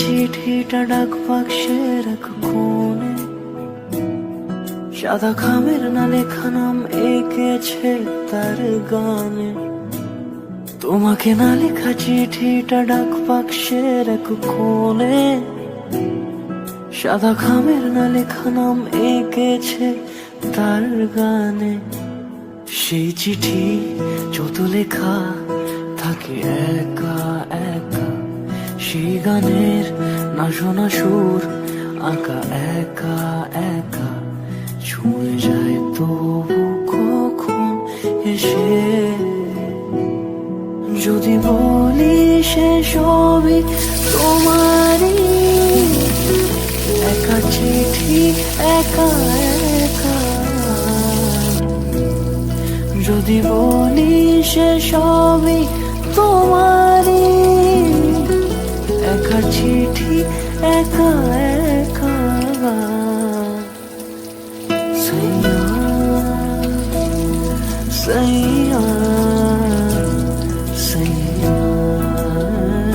চিঠিটা ডাক বাক্সের এক কোণে, সাদা খামের না লেখা নাম এঁকেছে তার গানে। তোমাকে না লেখা চিঠিটা ডাক বাক্সের এক কোণে, সাদা খামের না লেখা নাম এঁকেছে তার গানে। সেই চিঠি যত লেখা থাকে একা একা, সেই গানের না শোনা সুর আঁকা একা একা, ছুঁয়ে যায় তবু কখন এসে। যদি বলি সে সবই তোমারই, একা চিঠি একা একা। যদি বলি সে সবই তোমারই, একা চিঠি একা একা। সাইয়া সাইয়া